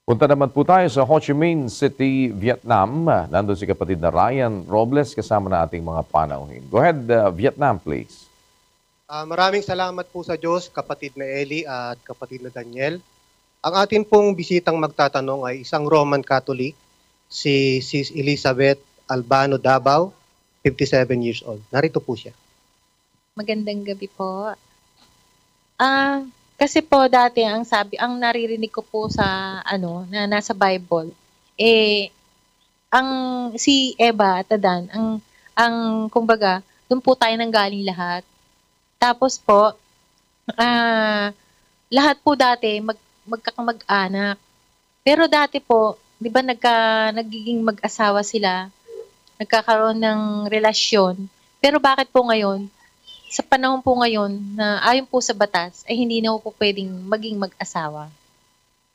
Punta naman po tayo sa Ho Chi Minh City, Vietnam. Nandun si kapatid na Ryan Robles kasama na ating mga panauhin. Go ahead, Vietnam, please. Maraming salamat po sa Diyos, kapatid na Eli at kapatid na Daniel. Ang atin pong bisitang magtatanong ay isang Roman Catholic, si Sis Elizabeth Albano Davao, 57 years old. Narito po siya. Magandang gabi po. Kasi po dati ang naririnig ko po sa na nasa Bible, ang si Eva at Adan, ang kumbaga, doon po tayo nanggaling lahat. Tapos po, lahat po dati magkakamag-anak. Pero dati po, 'di ba nagiging mag-asawa sila, nagkakaroon ng relasyon. Pero bakit po ngayon, sa panahon po ngayon na ayon po sa batas ay hindi na po pwedeng maging mag-asawa?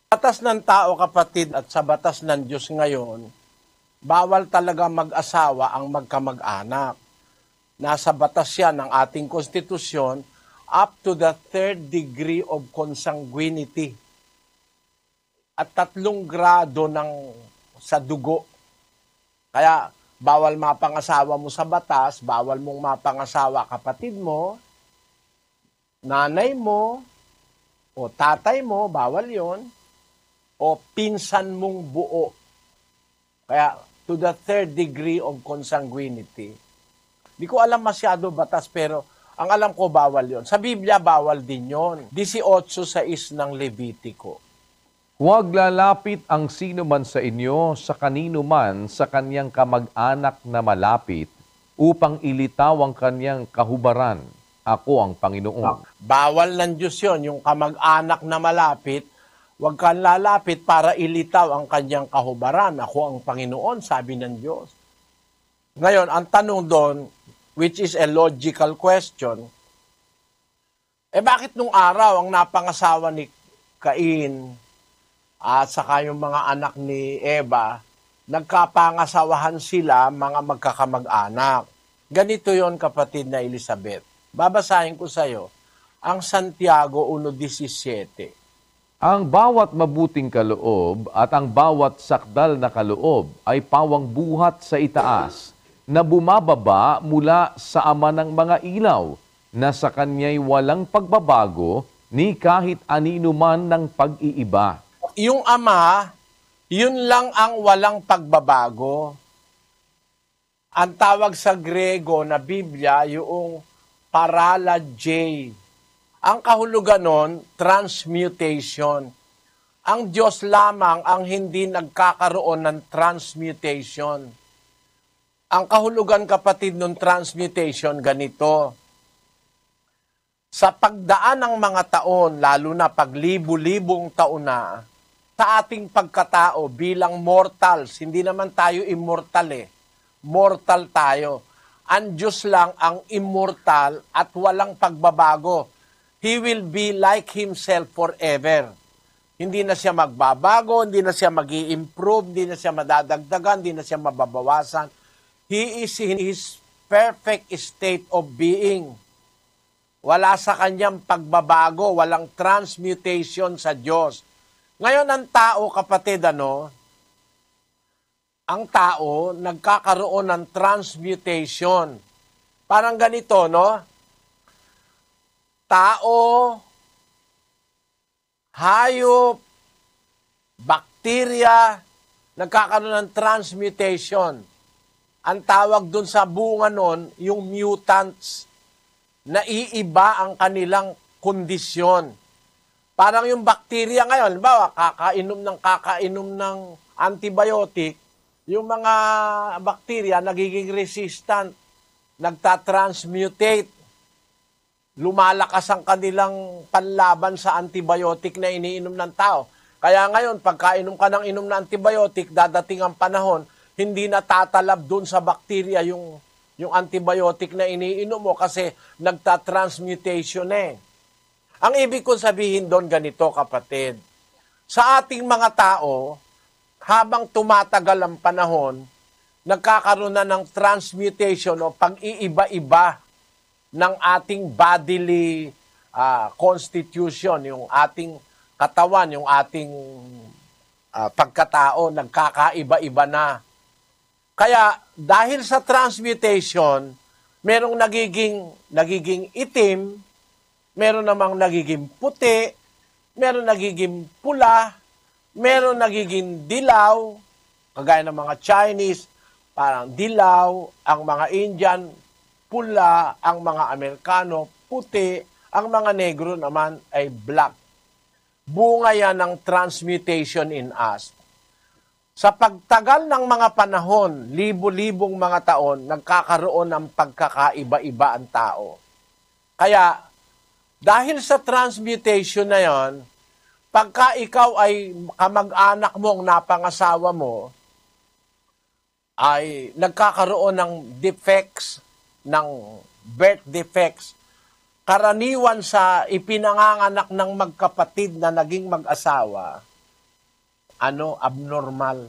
Batas ng tao, kapatid, at sa batas ng Diyos ngayon, bawal talaga mag-asawa ang magkamag-anak. Nasa batas yan ng ating konstitusyon up to the third degree of consanguinity at 3 grado sa dugo. Kaya bawal mapangasawa mo sa batas, bawal mong mapangasawa kapatid mo, nanay mo, o tatay mo, bawal yon, o pinsan mong buo. Kaya to the third degree of consanguinity. Di ko alam masyado batas, pero ang alam ko bawal yon. Sa Biblia, bawal din yon. 18:6 ng Levitico. Huwag lalapit ang sino man sa inyo sa kanino man sa kanyang kamag-anak na malapit upang ilitaw ang kanyang kahubaran. Ako ang Panginoon. Bawal ng Diyos yon, yung kamag-anak na malapit, huwag kang lalapit para ilitaw ang kanyang kahubaran. Ako ang Panginoon, sabi ng Diyos. Ngayon, ang tanong doon, which is a logical question, bakit nung araw ang napangasawa ni Cain at saka yung mga anak ni Eva, nagkapangasawahan sila, mga magkakamag-anak? Ganito yon, kapatid na Elizabeth. Babasahin ko sa iyo ang Santiago 1:17. Ang bawat mabuting kaloob at ang bawat sakdal na kaloob ay pawang buhat sa itaas na bumababa mula sa Ama ng mga ilaw na sa kanya'y walang pagbabago ni kahit anino man ng pag-iiba. Yung Ama, yun lang ang walang pagbabago. Ang tawag sa Grego na Biblia, yung paralagey. Ang kahulugan nun, transmutation. Ang Diyos lamang ang hindi nagkakaroon ng transmutation. Ang kahulugan, kapatid, ng transmutation, ganito. Sa pagdaan ng mga taon, lalo na paglibu-libong taon na, sa ating pagkatao bilang mortals, hindi naman tayo immortal mortal tayo. Ang Diyos lang ang immortal at walang pagbabago. He will be like Himself forever. Hindi na siya magbabago, hindi na siya mag-i-improve, hindi na siya madadagdagan, hindi na siya mababawasan. He is in His perfect state of being. Wala sa kanyang pagbabago, walang transmutation sa Diyos. Ngayon, ang tao, kapatid, ang tao nagkakaroon ng transmutation. Parang ganito, no? Tao, hayop, bakterya, nagkakaroon ng transmutation. Ang tawag dun sa bunga nun, yung mutants, na iiba ang kanilang kondisyon. Parang yung bakterya ngayon, halimbawa, kakainom ng antibiotic, yung mga bakterya nagiging resistant, nagtatransmutate, lumalakas ang kanilang panlaban sa antibiotic na iniinom ng tao. Kaya ngayon, pagkainom ka ng inom na antibiotic, dadating ang panahon, hindi na tatalab doon sa bakterya yung antibiotic na iniinom mo kasi nagtatransmutation Ang ibig kong sabihin doon ganito, kapatid. Sa ating mga tao, habang tumatagal ang panahon, nagkakaroon na ng transmutation o pag-iiba-iba ng ating bodily constitution, yung ating katawan, yung ating pagkatao, nagkakaiba-iba na. Kaya dahil sa transmutation, merong nagiging itim, meron namang nagiging puti, meron nagiging pula, meron nagiging dilaw, kagaya ng mga Chinese, parang dilaw, ang mga Indian, pula, ang mga Amerikano, puti, ang mga negro naman ay black. Bunga yan ng transmutation in us. Sa pagtagal ng mga panahon, libo-libong mga taon, nagkakaroon ng pagkakaiba-iba ang tao. Kaya, dahil sa transmutation na yon, pagka ikaw ay kamag-anak mo ang napangasawa mo, ay nagkakaroon ng defects, ng birth defects, karaniwan sa ipinanganganak ng magkapatid na naging mag-asawa, abnormal.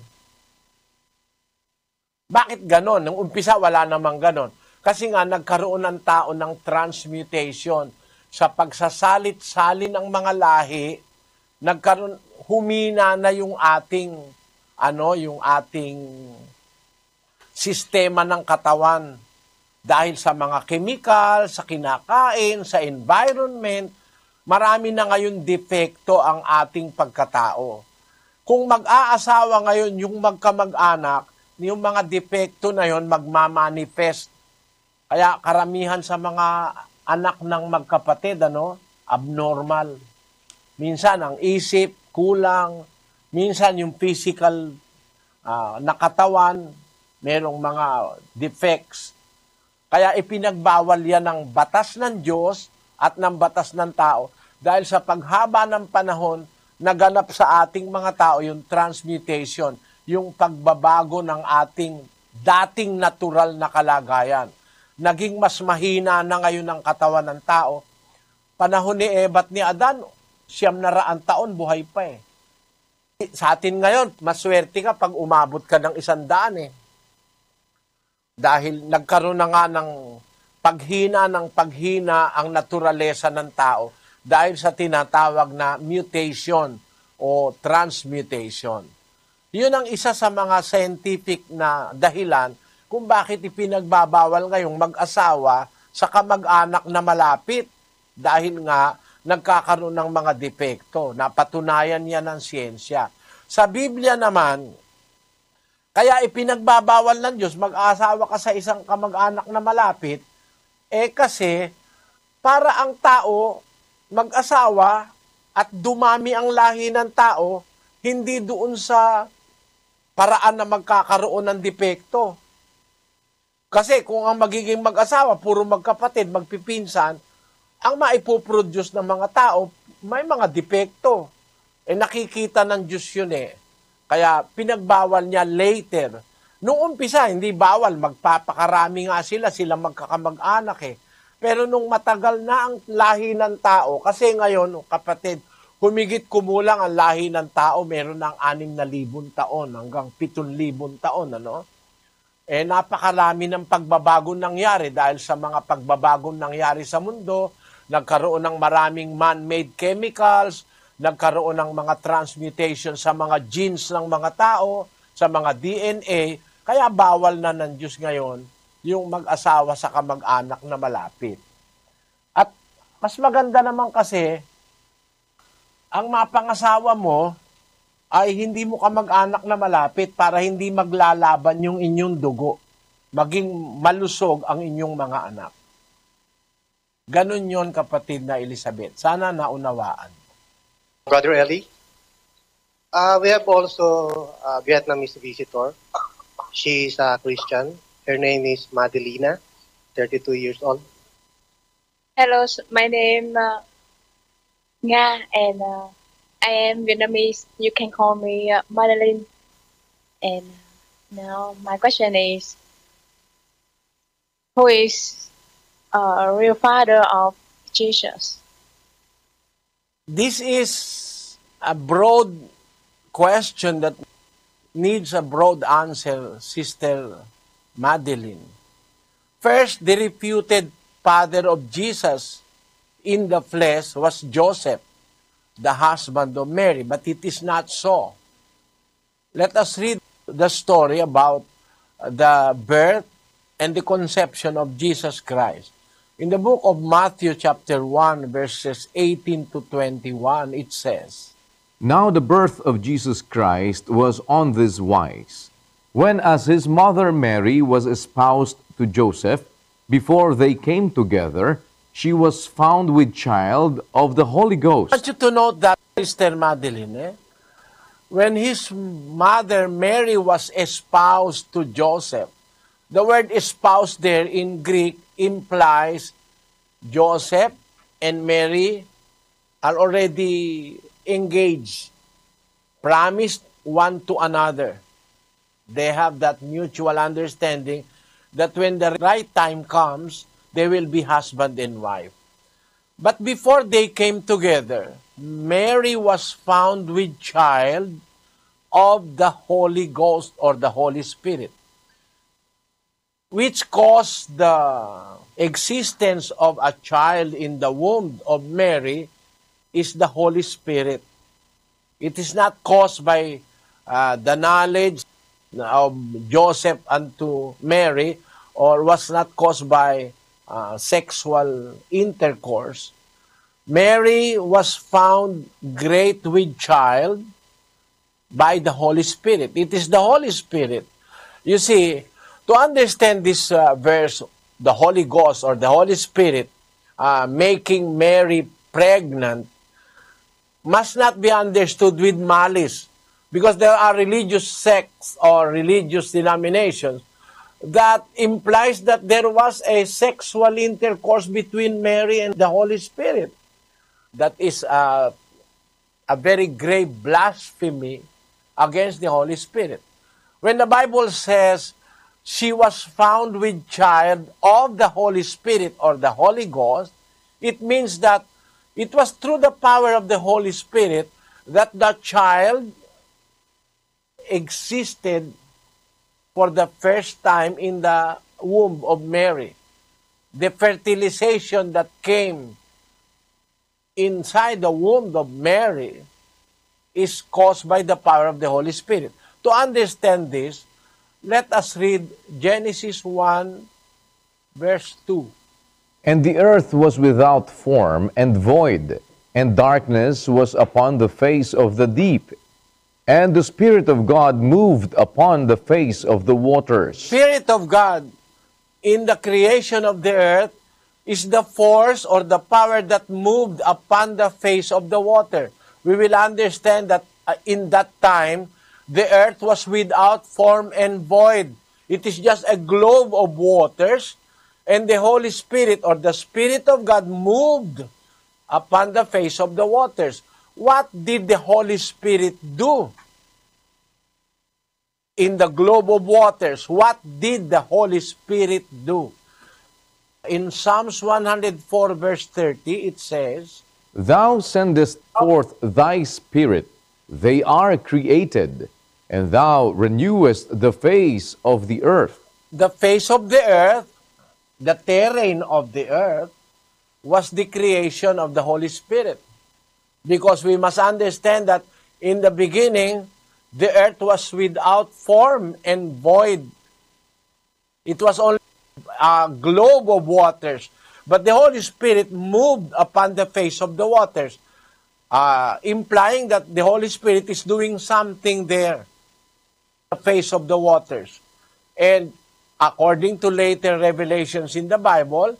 Bakit ganon? Nung umpisa, wala namang ganon. Kasi nga, nagkaroon ng tao ng transmutation. Sa pagsasalit-sali ng mga lahi, humina na yung ating sistema ng katawan. Dahil sa mga chemical, sa kinakain, sa environment, marami na ngayon depekto ang ating pagkatao. Kung mag-aasawa ngayon yung magkamag-anak, yung mga depekto na yon magmamanifest. Kaya karamihan sa mga anak ng magkapatid, abnormal. Minsan ang isip, kulang. Minsan yung physical na katawan, merong mga defects. Kaya ipinagbawal yan ng batas ng Diyos at ng batas ng tao dahil sa paghaba ng panahon, naganap sa ating mga tao yung transmutation, yung pagbabago ng ating dating natural na kalagayan. Naging mas mahina na ngayon ang katawan ng tao. Panahon ni Eva at ni Adan, 900 taon, buhay pa eh. Sa atin ngayon, maswerte ka pag umabot ka ng 100 eh. Dahil nagkaroon na nga ng paghina ang naturalesa ng tao dahil sa tinatawag na mutation o transmutation. Yun ang isa sa mga scientific na dahilan kung bakit ipinagbabawal ngayong mag-asawa sa kamag-anak na malapit dahil nga nagkakaroon ng mga depekto. Napatunayan yan ng siyensya. Sa Biblia naman, kaya ipinagbabawal ng Diyos mag-asawa ka sa isang kamag-anak na malapit, kasi para ang tao mag-asawa at dumami ang lahi ng tao, hindi doon sa paraan na magkakaroon ng depekto. Kasi kung ang magiging mag-asawa, puro magkapatid, magpipinsan, ang maipoproduce ng mga tao, may mga depekto. Nakikita ng Diyos yun eh. Kaya pinagbawal niya later. Nung umpisa, hindi bawal. Magpapakarami nga sila magkakamag-anak eh. Pero nung matagal na ang lahi ng tao, kasi ngayon, kapatid, humigit kumulang ang lahi ng tao, meron ng 6,000 taon hanggang 7,000 taon, napakarami ng pagbabagong nangyari dahil sa mga pagbabagong nangyari sa mundo, nagkaroon ng maraming man-made chemicals, nagkaroon ng mga transmutation sa mga genes ng mga tao, sa mga DNA, kaya bawal na ng Diyos ngayon yung mag-asawa sa kamag-anak na malapit. At mas maganda naman kasi, ang mapangasawa mo ay hindi mo kamag-anak na malapit para hindi maglalaban yung inyong dugo, maging malusog ang inyong mga anak. Ganon yon kapatid na Elizabeth. Sana naunawaan. Brother Eli, we have also a Vietnamese visitor. She is a Christian. Her name is Madelina, 32 years old. Hello, my name Nga, and I am Vietnamese. You can call me Madeline. And now my question is, who is a real father of Jesus? This is a broad question that needs a broad answer, Sister Madeline. First, the reputed father of Jesus in the flesh was Joseph, the husband of Mary, but it is not so. Let us read the story about the birth and the conception of Jesus Christ. In the book of Matthew chapter 1 verses 18 to 21, it says, Now the birth of Jesus Christ was on this wise. When as his mother Mary was espoused to Joseph, before they came together, she was found with child of the Holy I want Ghost. you to note that, Sister Madeline, when his mother Mary was espoused to Joseph, the word espoused there in Greek implies Joseph and Mary are already engaged, promised one to another. They have that mutual understanding that when the right time comes, they will be husband and wife. But before they came together, Mary was found with child of the Holy Ghost or the Holy Spirit, which caused the existence of a child in the womb of Mary is the Holy Spirit. It is not caused by the knowledge of Joseph unto Mary, or was not caused by sexual intercourse. Mary was found great with child by the Holy Spirit. It is the Holy Spirit. You see, to understand this verse, the Holy Ghost or the Holy Spirit making Mary pregnant must not be understood with malice, because there are religious sects or religious denominations that implies that there was a sexual intercourse between Mary and the Holy Spirit. That is a very grave blasphemy against the Holy Spirit. When the Bible says she was found with child of the Holy Spirit or the Holy Ghost, it means that it was through the power of the Holy Spirit that the child existed for the first time in the womb of Mary. The fertilization that came inside the womb of Mary is caused by the power of the Holy Spirit. To understand this, let us read Genesis 1, verse 2. And the earth was without form and void, and darkness was upon the face of the deep. And the Spirit of God moved upon the face of the waters. Spirit of God in the creation of the earth is the force or the power that moved upon the face of the water. We will understand that in that time, the earth was without form and void. It is just a globe of waters, and the Holy Spirit or the Spirit of God moved upon the face of the waters. What did the Holy Spirit do in the globe of waters? What did the Holy Spirit do? In Psalms 104 verse 30, it says, Thou sendest forth thy Spirit, they are created, and thou renewest the face of the earth. the face of the earth, the terrain of the earth, was the creation of the Holy Spirit. Because we must understand that in the beginning, the earth was without form and void. It was only a globe of waters. But the Holy Spirit moved upon the face of the waters, implying that the Holy Spirit is doing something there, the face of the waters. And according to later revelations in the Bible,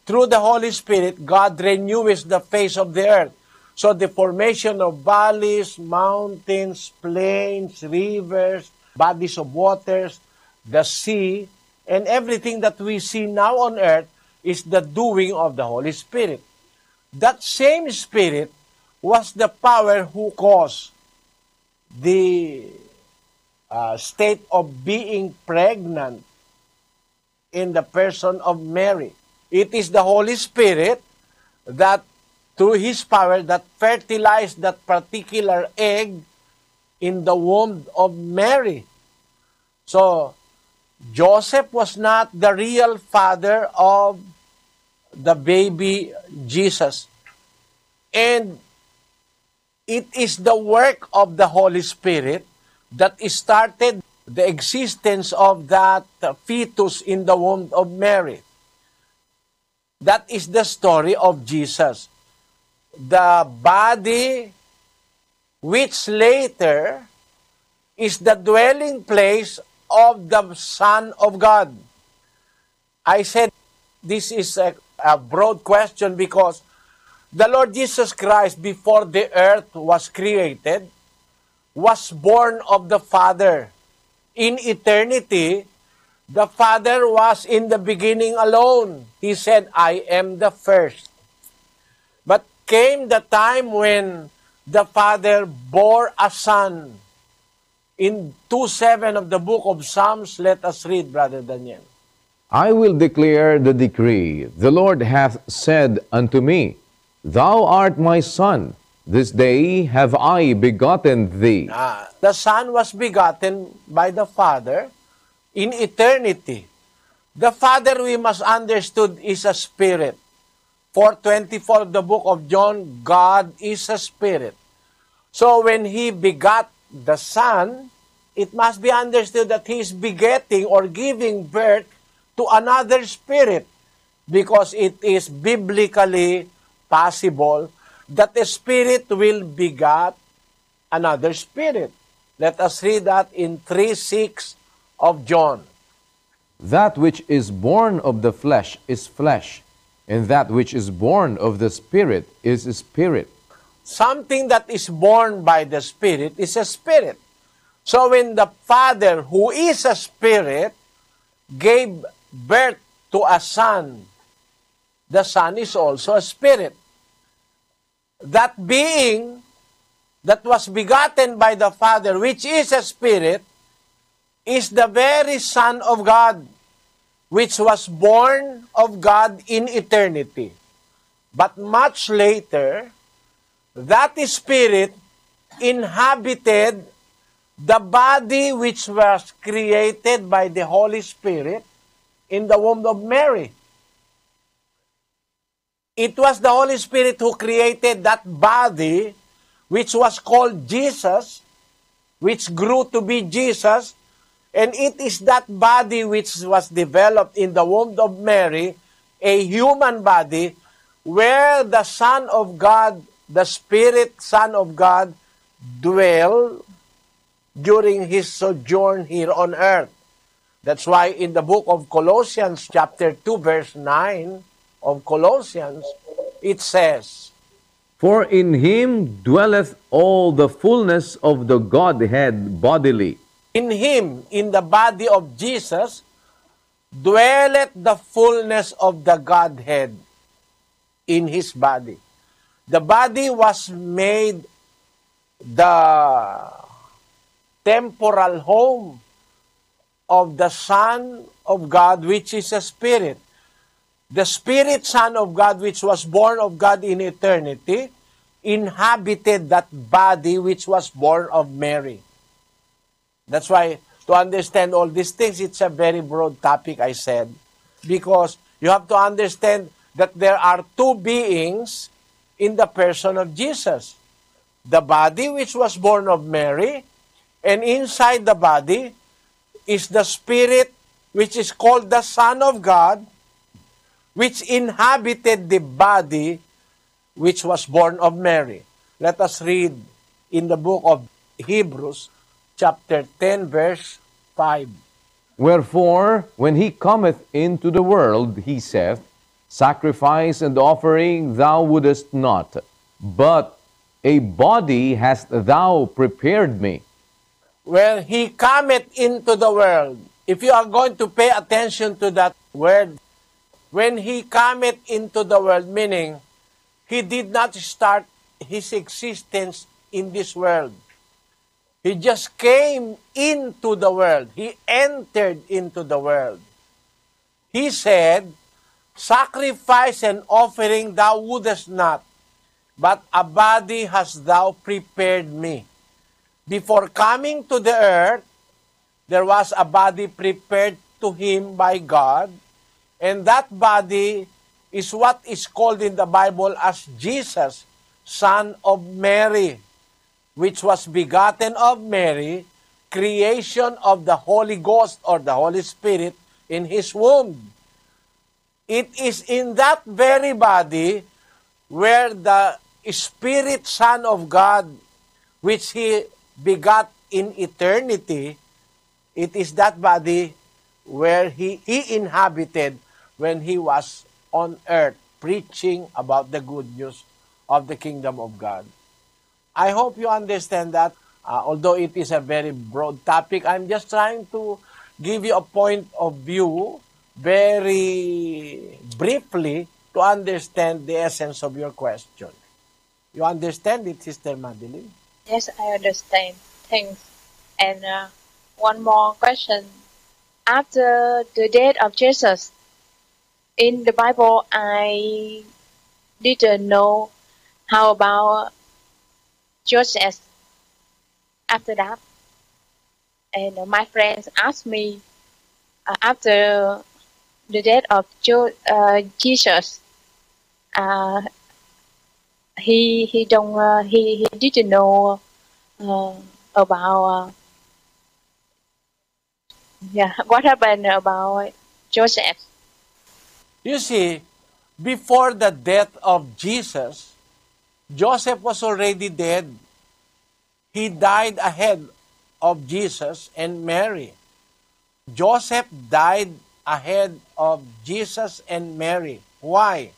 through the Holy Spirit, God renews the face of the earth. So the formation of valleys, mountains, plains, rivers, bodies of waters, the sea, and everything that we see now on earth is the doing of the Holy Spirit. That same Spirit was the power who caused the state of being pregnant in the person of Mary. It is the Holy Spirit that, through His power, that fertilized that particular egg in the womb of Mary. So, Joseph was not the real father of the baby Jesus. And it is the work of the Holy Spirit that started the existence of that fetus in the womb of Mary. That is the story of Jesus. The body which later is the dwelling place of the Son of God. I said this is a broad question because the Lord Jesus Christ, before the earth was created, was born of the Father. In eternity, the Father was in the beginning alone. He said, I am the first. But came the time when the Father bore a Son. In 2:7 of the book of Psalms, let us read, Brother Daniel. I will declare the decree. The Lord hath said unto me, Thou art my Son. This day have I begotten thee. The Son was begotten by the Father in eternity. The Father, we must understood, is a spirit. 4:24 of the book of John, God is a spirit. So when He begot the Son, it must be understood that He is begetting or giving birth to another spirit, because it is biblically possible that a spirit will beget another spirit. Let us read that in 3:6 of John. That which is born of the flesh is flesh, and that which is born of the Spirit is spirit. Something that is born by the Spirit is a spirit. So when the Father, who is a spirit, gave birth to a Son, the Son is also a spirit. That being that was begotten by the Father, which is a spirit, is the very Son of God, which was born of God in eternity. But much later, that spirit inhabited the body which was created by the Holy Spirit in the womb of Mary. It was the Holy Spirit who created that body which was called Jesus, which grew to be Jesus, and it is that body which was developed in the womb of Mary, a human body, where the Son of God, the Spirit Son of God, dwell during His sojourn here on earth. That's why in the book of Colossians, chapter 2, verse 9 of Colossians, it says, For in Him dwelleth all the fullness of the Godhead bodily. in Him, in the body of Jesus, dwelleth the fullness of the Godhead in His body. The body was made the temporal home of the Son of God, which is a spirit. The Spirit Son of God, which was born of God in eternity, inhabited that body which was born of Mary. That's why, to understand all these things, it's a very broad topic, I said, because you have to understand that there are two beings in the person of Jesus. The body which was born of Mary, and inside the body is the Spirit which is called the Son of God, which inhabited the body which was born of Mary. Let us read in the book of Hebrews, chapter 10, verse 5. Wherefore, when He cometh into the world, He saith, Sacrifice and offering thou wouldest not, but a body hast thou prepared me. When He cometh into the world, if you are going to pay attention to that word, when He cometh into the world, meaning He did not start His existence in this world. He just came into the world. He entered into the world. He said, Sacrifice and offering thou wouldest not, but a body hast thou prepared me. Before coming to the earth, there was a body prepared to Him by God, and that body is what is called in the Bible as Jesus, Son of Mary, which was begotten of Mary, creation of the Holy Ghost or the Holy Spirit in his womb. It is in that very body where the Spirit Son of God, which he begot in eternity, it is that body where he inhabited when he was on earth preaching about the good news of the kingdom of God. I hope you understand that. Although it is a very broad topic, I'm just trying to give you a point of view very briefly to understand the essence of your question. You understand it, Sister Madeline? Yes, I understand. Thanks. And one more question. After the death of Jesus, in the Bible, I didn't know how about Joseph after that. And my friends asked me after the death of Jesus, he didn't know about what happened about Joseph. You see, before the death of Jesus, Joseph was already dead. He died ahead of Jesus and Mary. Joseph died ahead of Jesus and Mary. Why?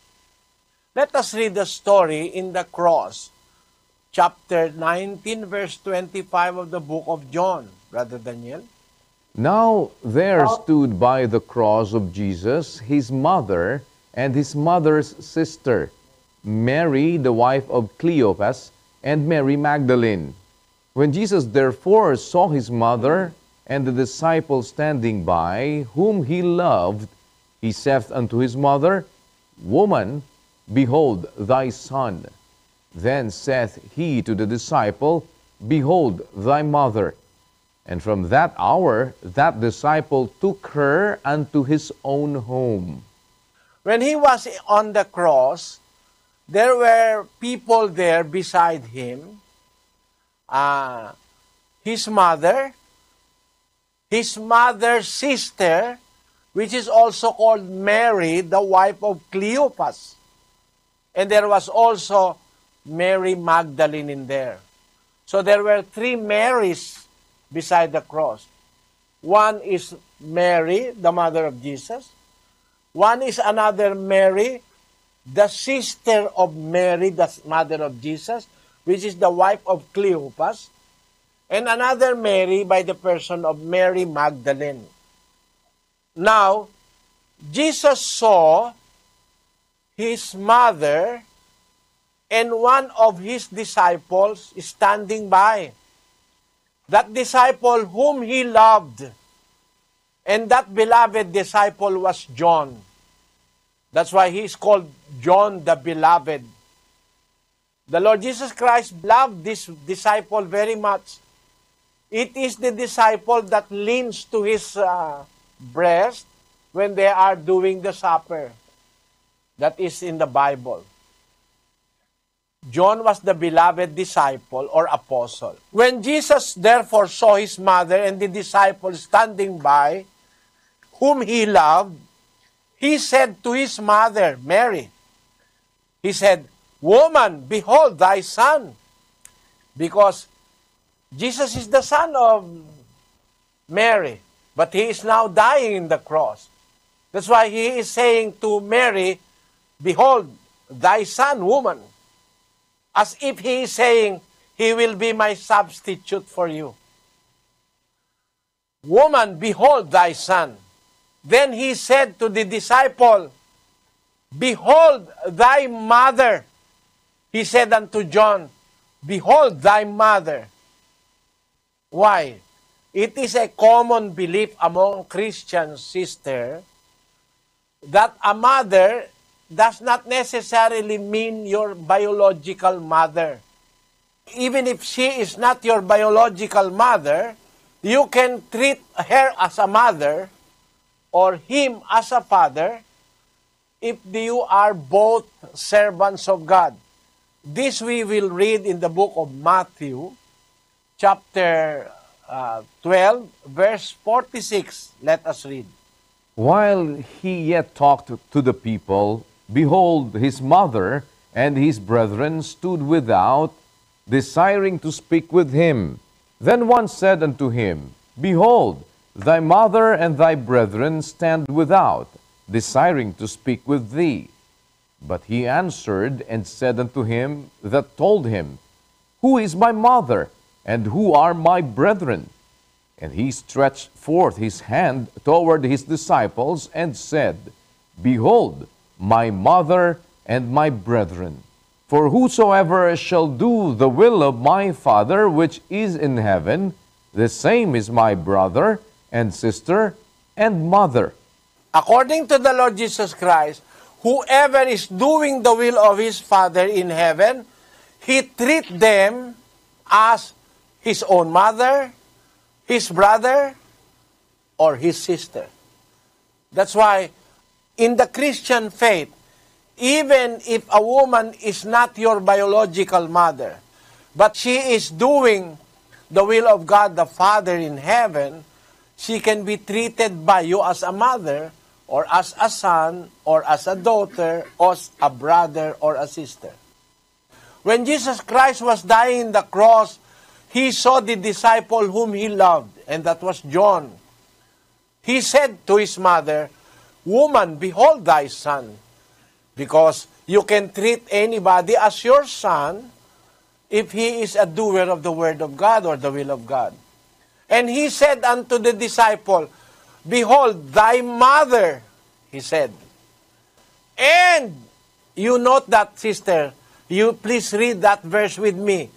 Let us read the story in the cross, chapter 19, verse 25 of the book of John, Brother Daniel. Now there stood by the cross of Jesus his mother and his mother's sister, Mary, the wife of Cleopas, and Mary Magdalene. When Jesus therefore saw his mother and the disciple standing by, whom he loved, he saith unto his mother, Woman, behold thy son. Then saith he to the disciple, Behold thy mother. And from that hour, that disciple took her unto his own home. When he was on the cross, there were people there beside him. His mother, his mother's sister, which is also called Mary, the wife of Cleopas. And there was also Mary Magdalene in there. So there were three Marys beside the cross. One is Mary, the mother of Jesus. One is another Mary, the sister of Mary, the mother of Jesus, which is the wife of Cleopas. And another Mary by the person of Mary Magdalene. Now, Jesus saw his mother and one of his disciples standing by. That disciple whom he loved. And that beloved disciple was John. That's why he is called John the Beloved. The Lord Jesus Christ loved this disciple very much. It is the disciple that leans to his breast when they are doing the supper. That is in the Bible. John was the beloved disciple or apostle. When Jesus therefore saw his mother and the disciple standing by, whom he loved, he said to his mother, Mary, he said, Woman, behold thy son. Because Jesus is the son of Mary, but he is now dying in the cross. That's why he is saying to Mary, Behold thy son, woman. As if he is saying, he will be my substitute for you. Woman, behold thy son. Then he said to the disciple, Behold thy mother. He said unto John, Behold thy mother. Why? It is a common belief among Christian sisters that a mother does not necessarily mean your biological mother. Even if she is not your biological mother, you can treat her as a mother or him as a father if you are both servants of God. This we will read in the book of Matthew, chapter 12, verse 46. Let us read. While he yet talked to the people, behold, his mother and his brethren stood without, desiring to speak with him. Then one said unto him, Behold, thy mother and thy brethren stand without, desiring to speak with thee. But he answered and said unto him that told him, Who is my mother, and who are my brethren? And he stretched forth his hand toward his disciples and said, Behold, my mother and my brethren. For whosoever shall do the will of my Father which is in heaven, the same is my brother and sister and mother. According to the Lord Jesus Christ, whoever is doing the will of his Father in heaven, he treat them as his own mother, his brother, or his sister. That's why in the Christian faith, even if a woman is not your biological mother, but she is doing the will of God the Father in heaven, she can be treated by you as a mother, or as a son, or as a daughter, or as a brother, or a sister. When Jesus Christ was dying on the cross, he saw the disciple whom he loved, and that was John. He said to his mother, Woman, behold thy son. Because you can treat anybody as your son if he is a doer of the word of God or the will of God. And he said unto the disciple, Behold thy mother, he said. And you note that, sister, you please read that verse with me.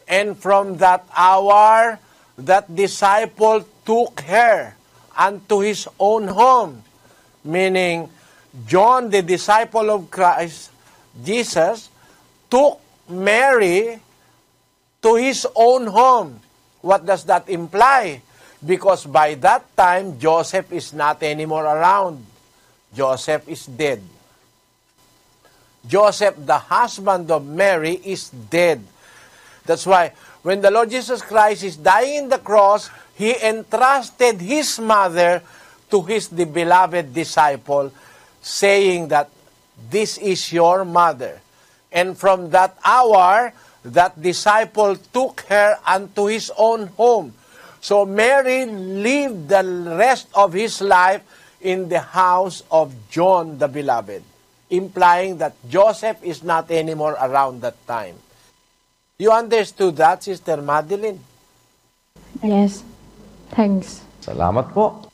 And from that hour, that disciple took her unto his own home. Meaning, John, the disciple of Christ, Jesus, took Mary to his own home. What does that imply? Because by that time, Joseph is not anymore around. Joseph is dead. Joseph, the husband of Mary, is dead. That's why when the Lord Jesus Christ is dying on the cross, he entrusted his mother to his beloved disciple, saying that this is your mother. And from that hour, that disciple took her unto his own home. So Mary lived the rest of his life in the house of John the Beloved, implying that Joseph is not anymore around that time. You understood that, Sister Madeline? Yes. Thanks. Salamat po.